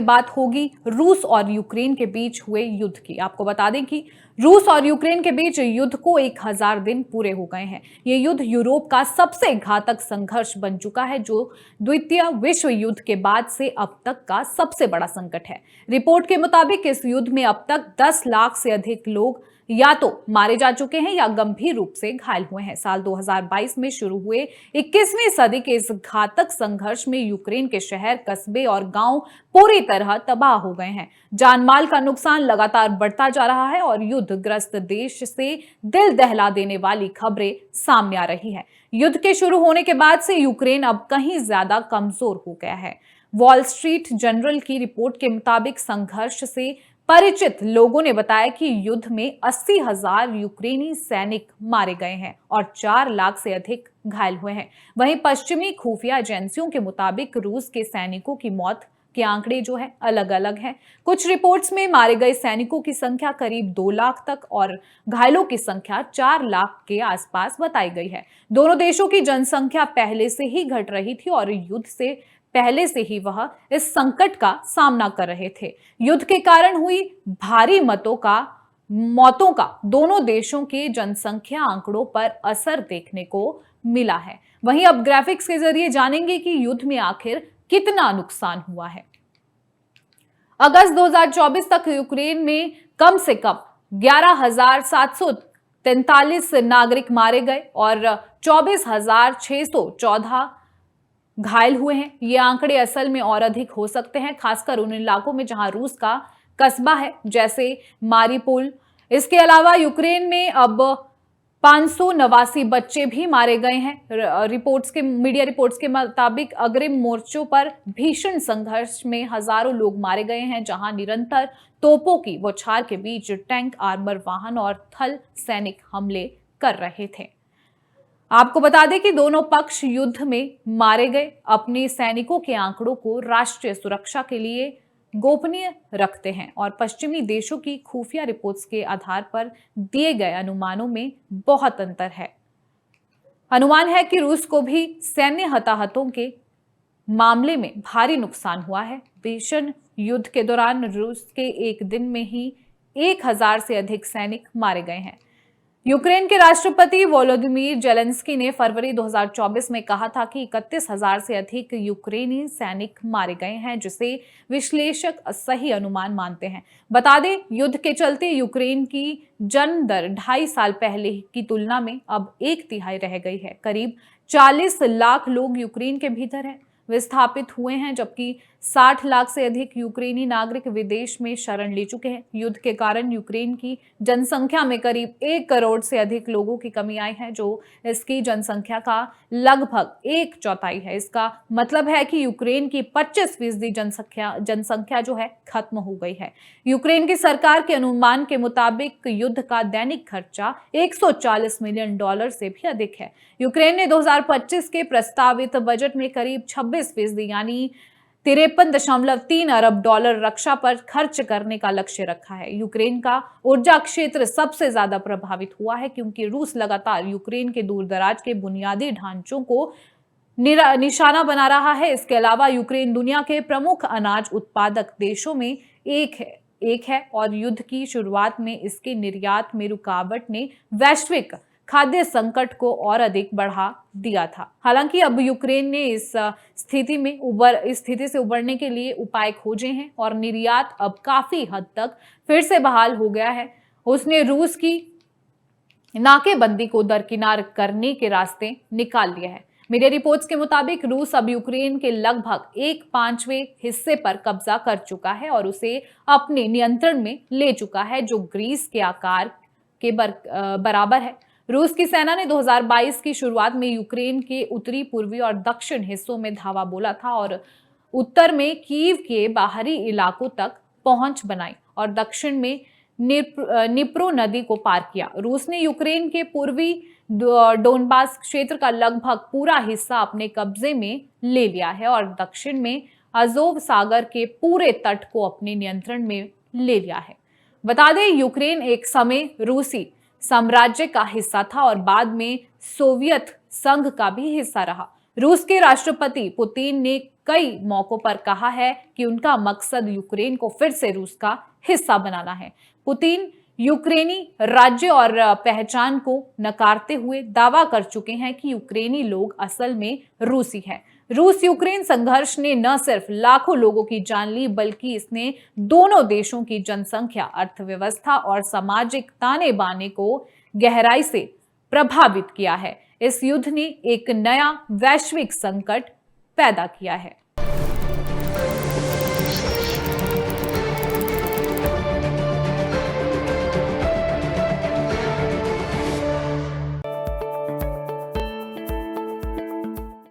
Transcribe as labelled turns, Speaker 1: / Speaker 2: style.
Speaker 1: बात होगी रूस और यूक्रेन के बीच हुए युद्ध की। आपको बता दें कि रूस और यूक्रेन के बीच युद्ध को 1000 दिन पूरे हो गए हैं। ये युद्ध यूरोप का सबसे घातक संघर्ष बन चुका है, जो द्वितीय विश्व युद्ध के बाद से अब तक का सबसे बड़ा संकट है। रिपोर्ट के मुताबिक इस युद्ध में अब तक 10 लाख से अधिक लोग या तो मारे जा चुके हैं या गंभीर रूप से घायल हुए हैं। साल 2022 में शुरू हुए 21वीं सदी के इस घातक संघर्ष में यूक्रेन के शहर, कस्बे और गांव पूरी तरह तबाह हो गए हैं। जानमाल का नुकसान लगातार बढ़ता जा रहा है और युद्धग्रस्त देश से दिल दहला देने वाली खबरें सामने आ रही है। युद्ध के शुरू होने के बाद से यूक्रेन अब कहीं ज्यादा कमजोर हो गया है। वॉल स्ट्रीट जर्नल की रिपोर्ट के मुताबिक संघर्ष से परिचित लोगों ने बताया कि युद्ध में 80,000 यूक्रेनी सैनिक मारे गए हैं और 4 लाख से अधिक घायल हुए हैं। वहीं पश्चिमी खुफिया एजेंसियों के मुताबिक रूस के सैनिकों की मौत के आंकड़े जो है अलग अलग हैं। कुछ रिपोर्ट्स में मारे गए सैनिकों की संख्या करीब 2 लाख तक और घायलों की संख्या 4 लाख के आसपास बताई गई है। दोनों देशों की जनसंख्या पहले से ही घट रही थी और युद्ध से पहले से ही वह इस संकट का सामना कर रहे थे। युद्ध के कारण हुई भारी मौतों का दोनों देशों के जनसंख्या आंकड़ों पर असर देखने को मिला है। वहीं अब ग्राफिक्स के जरिए जानेंगे कि युद्ध में आखिर कितना नुकसान हुआ है। अगस्त 2024 तक यूक्रेन में कम से कम 11,743 नागरिक मारे गए और 24,614 घायल हुए हैं। ये आंकड़े असल में और अधिक हो सकते हैं, खासकर उन इलाकों में जहां रूस का कस्बा है, जैसे मारिपुल। इसके अलावा यूक्रेन में अब 589 बच्चे भी मारे गए हैं। मीडिया रिपोर्ट्स के मुताबिक अग्रिम मोर्चों पर भीषण संघर्ष में हजारों लोग मारे गए हैं, जहां निरंतर तोपों की बौछार के बीच टैंक, आर्मर वाहन और थल सैनिक हमले कर रहे थे। आपको बता दें कि दोनों पक्ष युद्ध में मारे गए अपने सैनिकों के आंकड़ों को राष्ट्रीय सुरक्षा के लिए गोपनीय रखते हैं और पश्चिमी देशों की खुफिया रिपोर्ट्स के आधार पर दिए गए अनुमानों में बहुत अंतर है। अनुमान है कि रूस को भी सैन्य हताहतों के मामले में भारी नुकसान हुआ है। भीषण युद्ध के दौरान रूस के एक दिन में ही 1000 से अधिक सैनिक मारे गए हैं। यूक्रेन के राष्ट्रपति वोलोदिमीर जेलेंस्की ने फरवरी 2024 में कहा था कि 31,000 से अधिक यूक्रेनी सैनिक मारे गए हैं, जिसे विश्लेषक सही अनुमान मानते हैं। बता दें, युद्ध के चलते यूक्रेन की जन्म दर 2.5 साल पहले की तुलना में अब 1/3 रह गई है। करीब 40 लाख लोग यूक्रेन के भीतर हैं, विस्थापित हुए हैं, जबकि 60 लाख से अधिक यूक्रेनी नागरिक विदेश में शरण ले चुके हैं। युद्ध के कारण यूक्रेन की जनसंख्या में करीब 1 करोड़ से अधिक लोगों की कमी आई है, जो इसकी जनसंख्या का लगभग 1/4 है। इसका मतलब है कि यूक्रेन की 25% जनसंख्या जो है खत्म हो गई है। यूक्रेन की सरकार के अनुमान के मुताबिक युद्ध का दैनिक खर्चा $140 मिलियन से भी अधिक है। यूक्रेन ने 2025 के प्रस्तावित बजट में करीब 26% यानी $53.3 अरब रक्षा पर खर्च करने का लक्ष्य रखा है। यूक्रेन का ऊर्जा क्षेत्र सबसे ज्यादा प्रभावित हुआ है, क्योंकि रूस लगातार यूक्रेन के दूरदराज के बुनियादी ढांचों को निशाना बना रहा है। इसके अलावा यूक्रेन दुनिया के प्रमुख अनाज उत्पादक देशों में एक है और युद्ध की शुरुआत में इसके निर्यात में रुकावट ने वैश्विक खाद्य संकट को और अधिक बढ़ा दिया था। हालांकि अब यूक्रेन ने इस स्थिति से उबरने के लिए उपाय खोजे हैं और निर्यात अब काफी हद तक फिर से बहाल हो गया है। उसने रूस की नाकेबंदी को दरकिनार करने के रास्ते निकाल लिए हैं। मीडिया रिपोर्ट्स के मुताबिक रूस अब यूक्रेन के लगभग 1/5वें हिस्से पर कब्जा कर चुका है और उसे अपने नियंत्रण में ले चुका है, जो ग्रीस के आकार के बराबर है। रूस की सेना ने 2022 की शुरुआत में यूक्रेन के उत्तरी, पूर्वी और दक्षिण हिस्सों में धावा बोला था और उत्तर में कीव के बाहरी इलाकों तक पहुंच बनाई और दक्षिण में निप्रो नदी को पार किया। रूस ने यूक्रेन के पूर्वी डोनबास क्षेत्र का लगभग पूरा हिस्सा अपने कब्जे में ले लिया है और दक्षिण में अजोव सागर के पूरे तट को अपने नियंत्रण में ले लिया है। बता दें, यूक्रेन एक समय रूसी साम्राज्य का हिस्सा था और बाद में सोवियत संघ का भी हिस्सा रहा। रूस के राष्ट्रपति पुतिन ने कई मौकों पर कहा है कि उनका मकसद यूक्रेन को फिर से रूस का हिस्सा बनाना है। पुतिन यूक्रेनी राज्य और पहचान को नकारते हुए दावा कर चुके हैं कि यूक्रेनी लोग असल में रूसी हैं। रूस यूक्रेन संघर्ष ने न सिर्फ लाखों लोगों की जान ली, बल्कि इसने दोनों देशों की जनसंख्या, अर्थव्यवस्था और सामाजिक ताने बाने को गहराई से प्रभावित किया है। इस युद्ध ने एक नया वैश्विक संकट पैदा किया है।